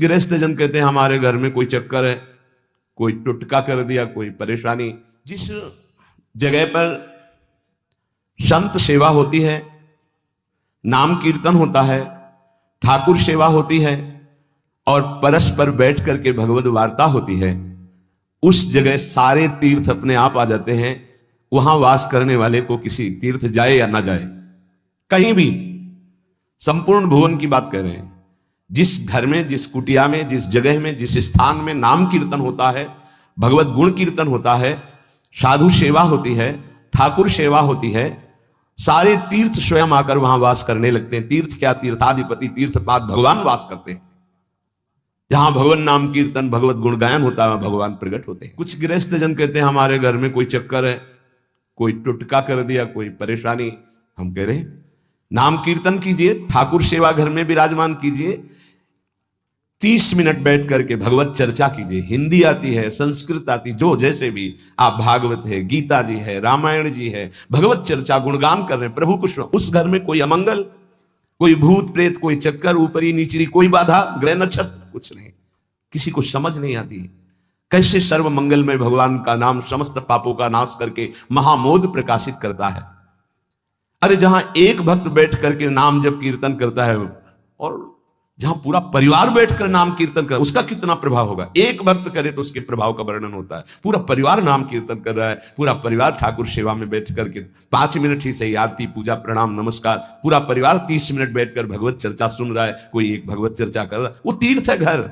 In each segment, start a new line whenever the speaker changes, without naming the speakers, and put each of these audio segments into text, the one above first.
गृहस्थ जन कहते हैं हमारे घर में कोई चक्कर है, कोई टुटका कर दिया, कोई परेशानी। जिस जगह पर संत सेवा होती है, नाम कीर्तन होता है, ठाकुर सेवा होती है और परस्पर बैठ करके भगवत वार्ता होती है, उस जगह सारे तीर्थ अपने आप आ जाते हैं। वहां वास करने वाले को किसी तीर्थ जाए या ना जाए, कहीं भी, संपूर्ण भुवन की बात कर रहे हैं, जिस घर में, जिस कुटिया में, जिस जगह में, जिस स्थान में नाम कीर्तन होता है, भगवत गुण कीर्तन होता है, साधु सेवा होती है, ठाकुर सेवा होती है, सारे तीर्थ स्वयं आकर वहां वास करने लगते हैं। तीर्थ क्या, तीर्थाधिपति, तीर्थपाद भगवान वास करते हैं। जहां भगवान नाम कीर्तन, भगवत गुण गायन होता है, भगवान प्रकट होते हैं। कुछ गृहस्थ जन कहते हैं हमारे घर में कोई चक्कर है, कोई टुटका कर दिया, कोई परेशानी। हम कह रहे हैं नाम कीर्तन कीजिए, ठाकुर सेवा घर में विराजमान कीजिए, 30 मिनट बैठ करके भगवत चर्चा कीजिए। हिंदी आती है, संस्कृत आती, जो जैसे भी आप, भागवत है, गीता जी है, रामायण जी है, भगवत चर्चा गुणगान कर रहे हैं प्रभु कुछ। उस घर में कोई अमंगल, कोई भूत प्रेत, कोई चक्कर, ऊपरी नीचरी, कोई बाधा, ग्रह नक्षत्र, कुछ नहीं। किसी को समझ नहीं आती कैसे सर्व मंगलमय भगवान का नाम समस्त पापों का नाश करके महामोद प्रकाशित करता है। अरे जहां एक भक्त बैठ करके नाम जब कीर्तन करता है और जहां पूरा परिवार बैठकर नाम कीर्तन कर, उसका कितना प्रभाव होगा। एक भक्त करे तो उसके प्रभाव का वर्णन होता है। पूरा परिवार नाम कीर्तन कर रहा है, पूरा परिवार ठाकुर सेवा में बैठ करके 5 मिनट ही सही, आरती पूजा प्रणाम नमस्कार, पूरा परिवार 30 मिनट बैठकर भगवत चर्चा सुन रहा है, कोई एक भगवत चर्चा कर रहा है, वो तीर्थ है घर।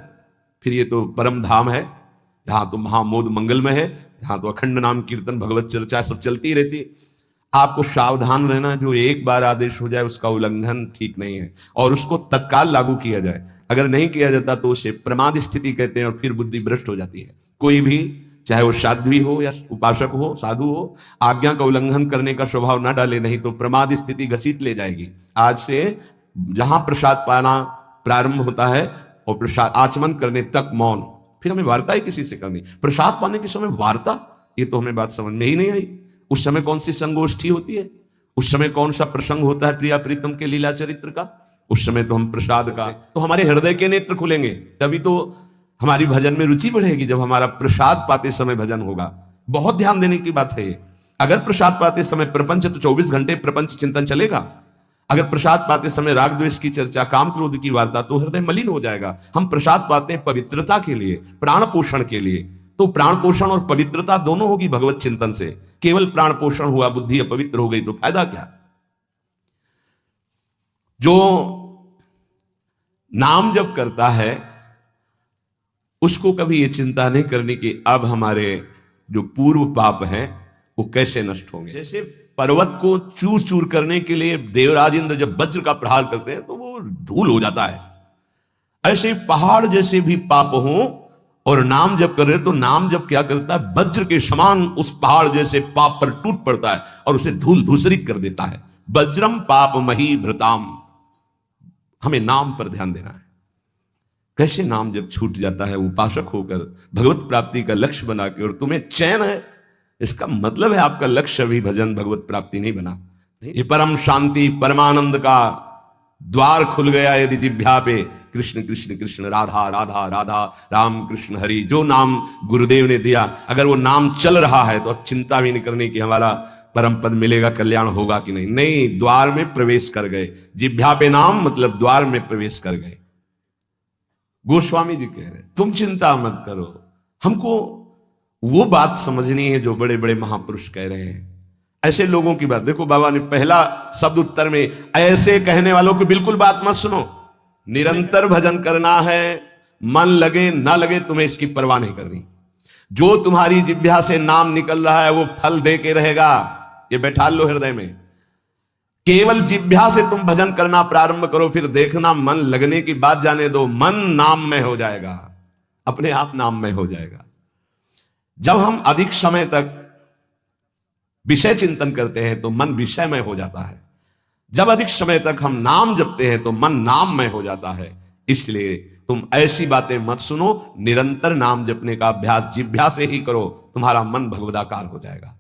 फिर ये तो परम धाम है, जहां तो महामोद मंगलमय है, जहां तो अखंड नाम कीर्तन भगवत चर्चा सब चलती रहती। आपको सावधान रहना, जो एक बार आदेश हो जाए उसका उल्लंघन ठीक नहीं है, और उसको तत्काल लागू किया जाए। अगर नहीं किया जाता तो उसे प्रमाद स्थिति कहते हैं, और फिर बुद्धि भ्रष्ट हो जाती है। कोई भी, चाहे वो साध्वी हो या उपासक हो, साधु हो, आज्ञा का उल्लंघन करने का स्वभाव ना डाले, नहीं तो प्रमाद स्थिति घसीट ले जाएगी। आज से जहां प्रसाद पाना प्रारंभ होता है और प्रसाद आचमन करने तक मौन, फिर हमें वार्ता ही किसी से करनी। प्रसाद पाने के समय वार्ता, ये तो हमें बात समझ में ही नहीं आई। उस समय कौन सी संगोष्ठी होती है, उस समय कौन सा प्रसंग होता है प्रिया प्रीतम के लीला चरित्र का, उस समय तो हम प्रसाद का, तो हमारे हृदय के नेत्र खुलेंगे, तभी तो हमारी भजन में रुचि बढ़ेगी। जब हमारा प्रसाद पाते समय भजन होगा, बहुत ध्यान देने की बात है ये। अगर प्रसाद पाते समय प्रपंच, तो 24 घंटे प्रपंच चिंतन चलेगा। अगर प्रसाद पाते समय राग द्वेष की चर्चा, काम क्रोध की वार्ता, तो हृदय मलिन हो जाएगा। हम प्रसाद पाते हैं पवित्रता के लिए, प्राण पोषण के लिए, तो प्राण पोषण और पवित्रता दोनों होगी भगवत चिंतन से। केवल प्राण पोषण हुआ, बुद्धि अपवित्र हो गई तो फायदा क्या। जो नाम जप करता है उसको कभी ये चिंता नहीं करनी कि अब हमारे जो पूर्व पाप हैं वो कैसे नष्ट होंगे। जैसे पर्वत को चूर चूर करने के लिए देवराज इंद्र जब वज्र का प्रहार करते हैं तो वो धूल हो जाता है, ऐसे पहाड़ जैसे भी पाप हों और नाम जप कर रहे तो नाम जप क्या करता है, वज्र के समान उस पहाड़ जैसे पाप पर टूट पड़ता है और उसे धूल धूसरित कर देता है। वज्रम पाप मही भृताम। हमें नाम पर ध्यान देना है। कैसे नाम जब छूट जाता है उपासक होकर भगवत प्राप्ति का लक्ष्य बना के, और तुम्हें चैन है, इसका मतलब है आपका लक्ष्य भी भजन भगवत प्राप्ति नहीं बना। ये परम शांति परमानंद का द्वार खुल गया यदि जिह्वा पे कृष्ण कृष्ण कृष्ण राधा राधा राधा राम कृष्ण हरि, जो नाम गुरुदेव ने दिया, अगर वो नाम चल रहा है तो अब चिंता भी नहीं करनी कि हमारा परम पद मिलेगा, कल्याण होगा कि नहीं। नहीं, द्वार में प्रवेश कर गए। जिह्वा पे नाम मतलब द्वार में प्रवेश कर गए। गोस्वामी जी कह रहे तुम चिंता मत करो। हमको वो बात समझनी है जो बड़े बड़े महापुरुष कह रहे हैं। ऐसे लोगों की बात देखो, बाबा ने पहला शब्द उत्तर में, ऐसे कहने वालों की बिल्कुल बात मत सुनो। निरंतर भजन करना है, मन लगे ना लगे तुम्हें इसकी परवाह नहीं करनी। जो तुम्हारी जिह्वा से नाम निकल रहा है वो फल दे के रहेगा, ये बैठा लो हृदय में। केवल जिह्वा से तुम भजन करना प्रारंभ करो, फिर देखना मन लगने की बात जाने दो, मन नाममय हो जाएगा, अपने आप नाममय हो जाएगा। जब हम अधिक समय तक विषय चिंतन करते हैं तो मन विषयमय हो जाता है। जब अधिक समय तक हम नाम जपते हैं तो मन नाममय हो जाता है। इसलिए तुम ऐसी बातें मत सुनो, निरंतर नाम जपने का अभ्यास जिह्वा से ही करो, तुम्हारा मन भगवदाकार हो जाएगा।